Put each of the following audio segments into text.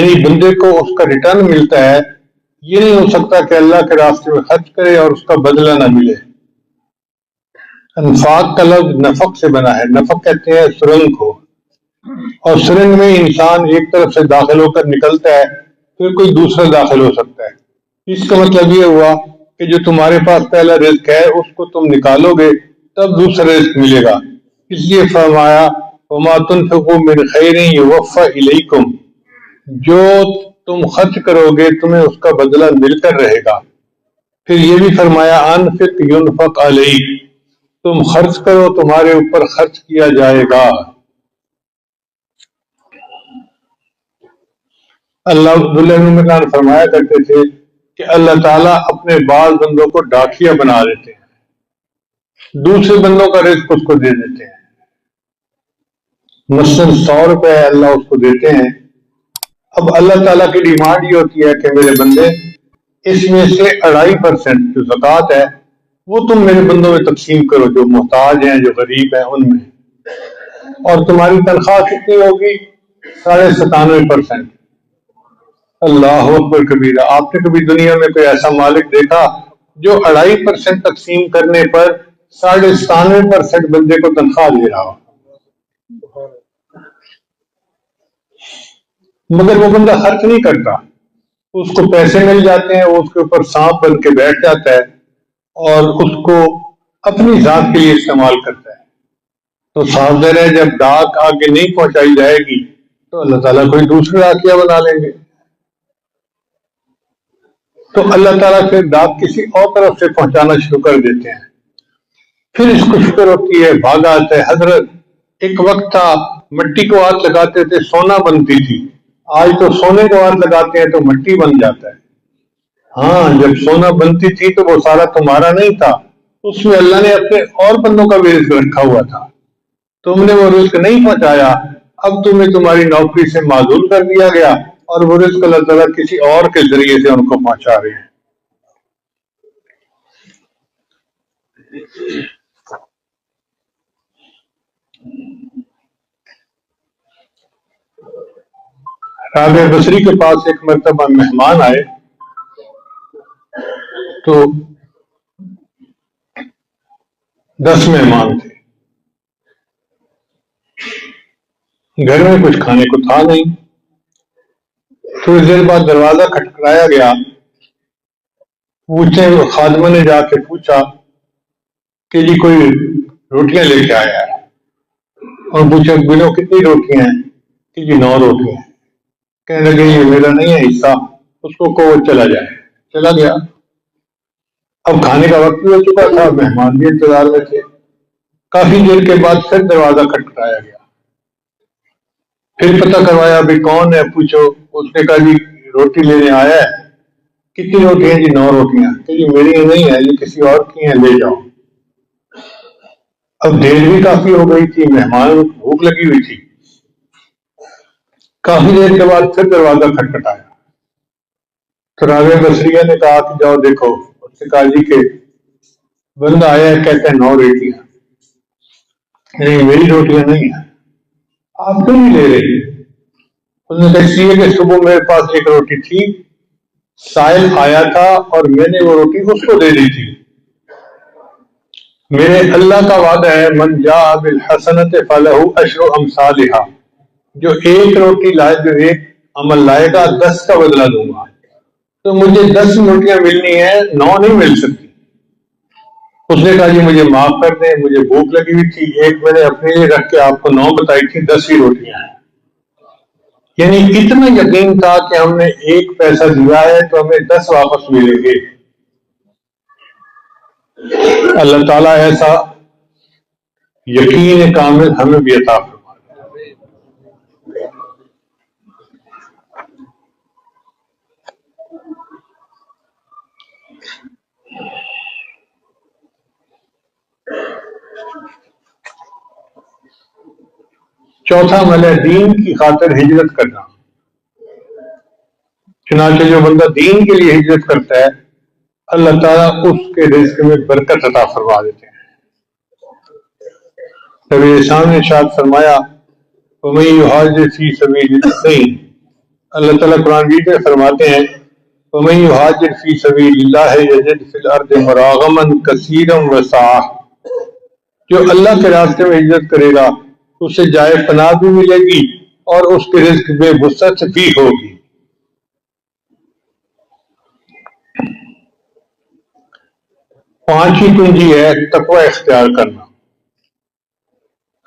یعنی بندے کو اس کا ریٹرن ملتا ہے. یہ نہیں ہو سکتا کہ اللہ کے راستے میں خرچ کرے اور اس کا بدلہ نہ ملے. انفاق کا لفظ نفق سے بنا ہے. نفق کہتے ہیں سرنگ کو، اور سرنگ میں انسان ایک طرف سے داخل ہو کر نکلتا ہے، پھر کوئی دوسرا داخل ہو سکتا ہے. اس کا مطلب یہ ہوا کہ جو تمہارے پاس پہلا رزق ہے اس کو تم نکالو گے تب دوسرا رزق ملے گا. اس لیے فرمایا وما تنفقوا من خیر یوفى الیکم، جو تم خرچ کرو گے تمہیں اس کا بدلہ مل کر رہے گا. پھر یہ بھی فرمایا انفق ینفق علیک، تم خرچ کرو تمہارے اوپر خرچ کیا جائے گا. اللہ عبداللہ بن عمر فرمایا کرتے تھے کہ اللہ تعالیٰ اپنے بعض بندوں کو ڈاکیا بنا دیتے ہیں، دوسرے بندوں کا رزق اس کو دے دیتے ہیں. مثلاً 100 روپے اللہ اس کو دیتے ہیں. اب اللہ تعالیٰ کی ڈیمانڈ یہ ہوتی ہے کہ میرے بندے اس میں سے 2.5% جو زکوٰۃ ہے وہ تم میرے بندوں میں تقسیم کرو، جو محتاج ہیں جو غریب ہیں ان میں. اور تمہاری تنخواہ کتنی ہوگی؟ 97.5%. اللہ اکبر کبیرہ. آپ نے کبھی دنیا میں کوئی ایسا مالک دیکھا جو 2.5% تقسیم کرنے پر 97.5% بندے کو تنخواہ دے رہا ہو؟ مگر وہ بندہ خرچ نہیں کرتا، اس کو پیسے مل جاتے ہیں، وہ اس کے اوپر سانپ بن کے بیٹھ جاتا ہے اور اس کو اپنی ذات کے لیے استعمال کرتا ہے. تو صاف ظاہر ہے جب ڈاک آگے نہیں پہنچائی جائے گی تو اللہ تعالیٰ کوئی دوسرا ڈاکیا بنا لیں گے. تو اللہ تعالیٰ پھر ڈاک کسی اور طرف سے پہنچانا شروع کر دیتے ہیں. پھر اس کو فکر ہوتی ہے، بھاگا آتا ہے. حضرت ایک وقت تھا مٹی کو ہاتھ لگاتے تھے سونا بنتی تھی، آج تو سونے کو ہاتھ لگاتے ہیں تو مٹی بن جاتا ہے. ہاں جب سونا بنتی تھی تو وہ سارا تمہارا نہیں تھا، اس میں اللہ نے اپنے اور بندوں کا بھی رزق رکھا ہوا تھا. تم نے وہ رزق نہیں پہنچایا، اب تمہیں تمہاری نوکری سے معزول کر دیا گیا اور وہ رزق اللہ تعالیٰ کسی اور کے ذریعے سے ان کو پہنچا رہے ہیں. رابعہ بصری کے پاس ایک مرتبہ مہمان آئے تو 10 مہمان تھے. گھر میں کچھ کھانے کو تھا نہیں. تھوڑی دیر بعد دروازہ کھٹکھٹایا گیا. خادمہ نے جا کے پوچھا کہ جی کوئی روٹیاں لے کے آیا ہے، اور پوچھا بنو کتنی روٹیاں ہیں؟ کہ جی 9 روٹیاں ہیں. کہنے لگے یہ میرا نہیں ہے حصہ، اس کو وہ چلا جائے. چلا گیا. اب کھانے کا وقت بھی ہو چکا تھا، مہمان بھی انتظار میں تھے. کافی دیر کے بعد پھر دروازہ کھٹکھٹایا گیا. پھر پتہ کروایا بھی کون ہے، پوچھو. اس نے کہا جی روٹی لینے آیا ہے. کتنی روٹی ہیں؟ جی 9 روٹیاں. کہ جی میری نہیں ہے، یہ کسی اور کی ہیں، لے جاؤ. اب دیر بھی کافی ہو گئی تھی، مہمان بھوک لگی ہوئی تھی. کافی دیر کے بعد پھر دروازہ کھٹکھٹایا. تو رابعہ بصریہ نے کہا کہ جاؤ دیکھو. اس نے کہا جی کہ بندہ آیا ہے کہتا ہے 9 روٹیاں. نہیں میری روٹیاں نہیں ہیں. آپ کیوں نہیں لے رہی؟ اس نے کہا اس لیے کہ صبح میرے پاس ایک روٹی تھی، سائل آیا تھا اور میں نے وہ روٹی اس کو دے دی تھی. میرے اللہ کا وعدہ ہے من جاء بالحسنۃ فلہ عشر امثالها، جو ایک روٹی لائے، جو ایک عمل لائے گا 10 کا بدلہ دوں گا. تو مجھے 10 روٹیاں ملنی ہیں، 9 نہیں مل سکتی. اس نے کہا جی مجھے معاف کر دیں، مجھے بھوک لگی ہوئی تھی، ایک میں نے اپنے لیے رکھ کے آپ کو 9 بتائی تھی، 10 ہی روٹیاں ہیں. یعنی اتنا یقین تھا کہ ہم نے 1 پیسہ دیا ہے تو ہمیں 10 واپس ملیں گے. اللہ تعالیٰ ایسا یقین کامل ہمیں بھی عطا فرمائے. چوتھا عمل ہے دین کی خاطر ہجرت کرنا. چنانچہ جو بندہ دین کے لیے ہجرت کرتا ہے اللہ تعالیٰ اس کے رزق میں برکت عطا فرما دیتے ہیں. نبی اسلام نے ارشاد فرمایا وَمَن يُهَاجِرْ فِي سَبِيلِ اللَّهِ، اللہ تعالیٰ قرآن مجید میں فرماتے ہیں وَمَن يُهَاجِرْ فِي سَبِيلِ اللَّهِ يَجِدْ فِي الْأَرْضِ مُرَاغَمًا كَثِيرًا وَسَعَةً، جو اللہ کے راستے میں ہجرت کرے گا اسے جائے پناہ بھی ملے گی اور اس کے رزق میں وسعت بھی ہوگی۔ پانچویں کنجی ہے تقوی اختیار کرنا۔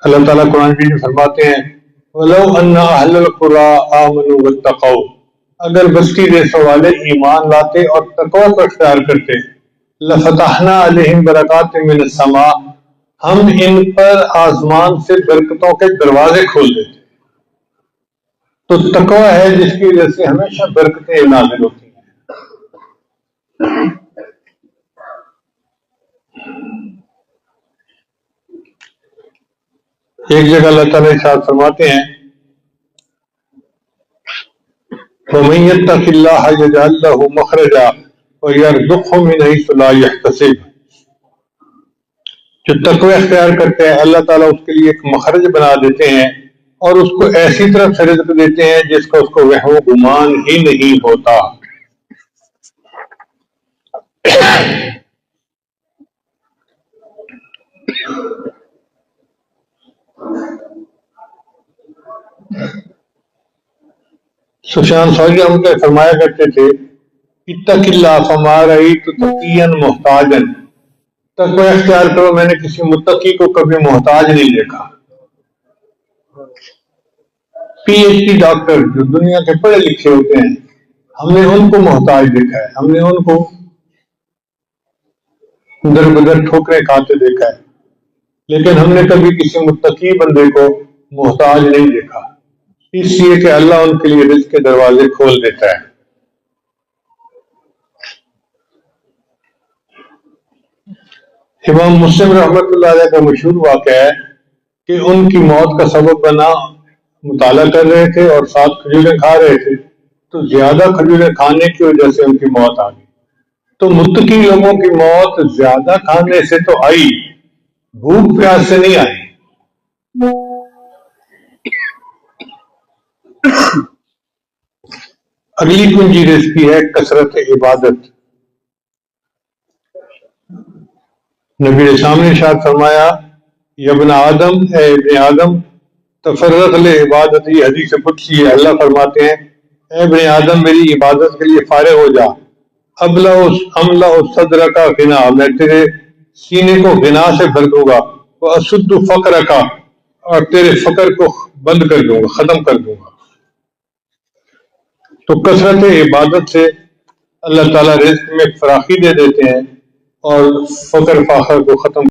اللہ تعالیٰ قرآن مجید میں فرماتے ہیں وَلَوْ أَنَّ أَهْلَ الْقُرَىٰ آمَنُوا وَاتَّقَوْا، اگر بستی دیسوں والے ایمان لاتے اور تقوی کو اختیار کرتے لَفَتَحْنَا عَلَيْهِمْ بَرَكَاتٍ مِّنَ السَّمَاءِ، ہم ان پر آسمان سے برکتوں کے دروازے کھول دیتے۔ تو تقوی ہے جس کی وجہ سے ہمیشہ برکتیں نازل ہوتی ہیں۔ ایک جگہ اللہ تعالیٰ ارشاد فرماتے ہیں وَمَن يَتَّقِ اللَّهَ يَجْعَل لَّهُ مَخْرَجًا وَيَرْزُقْهُ مِنْ حَيْثُ لَا يَحْتَسِبُ، جو تقوی اختیار کرتے ہیں اللہ تعالیٰ اس کے لیے ایک مخرج بنا دیتے ہیں اور اس کو ایسی طرف سے رزق دیتے ہیں جس کا اس کو وہم و گمان ہی نہیں ہوتا۔ سفیان ثوری رحمۃ اللہ فرمایا کرتے تھے اتق اللہ فما رأیت تقیا محتاجا، تقوی اختیار کرو میں نے کسی متقی کو کبھی محتاج نہیں دیکھا۔ پی ایچ ڈی ڈاکٹر جو دنیا کے پڑھے لکھے ہوتے ہیں ہم نے ان کو محتاج دیکھا ہے، ہم نے ان کو در بدر ٹھوکریں کھاتے دیکھا ہے، لیکن ہم نے کبھی کسی متقی بندے کو محتاج نہیں دیکھا، اس لیے کہ اللہ ان کے لیے رزق کے دروازے کھول دیتا ہے۔ امام مسلم رحمۃ اللہ علیہ کا مشہور واقعہ ہے کہ ان کی موت کا سبب بنا مطالعہ کر رہے تھے اور ساتھ کھجوریں کھا رہے تھے، تو زیادہ کھجوریں کھانے کی وجہ سے ان کی موت آ گئی۔ تو متقی لوگوں کی موت زیادہ کھانے سے تو آئی، بھوک پیاس سے نہیں آئی۔ اگلی کنجی رزق کی ہے کثرت عبادت۔ نبی علیہ السلام نے ارشاد فرمایا یا ابن آدم، اے ابن آدم تفرغ لعبادتی، حدیث قدسی ہے، اللہ فرماتے ہیں اے ابن آدم میری عبادت کے لیے فارغ ہو جا، املا صدر کا غنا، میں تیرے سینے کو غنا سے بھر دوں گا، واسد فقر کا، اور تیرے فقر کو بند کر دوں گا، ختم کر دوں گا۔ تو کثرت عبادت سے اللہ تعالیٰ رزق میں فراخی دے دیتے ہیں اور فقر فاخر کو ختم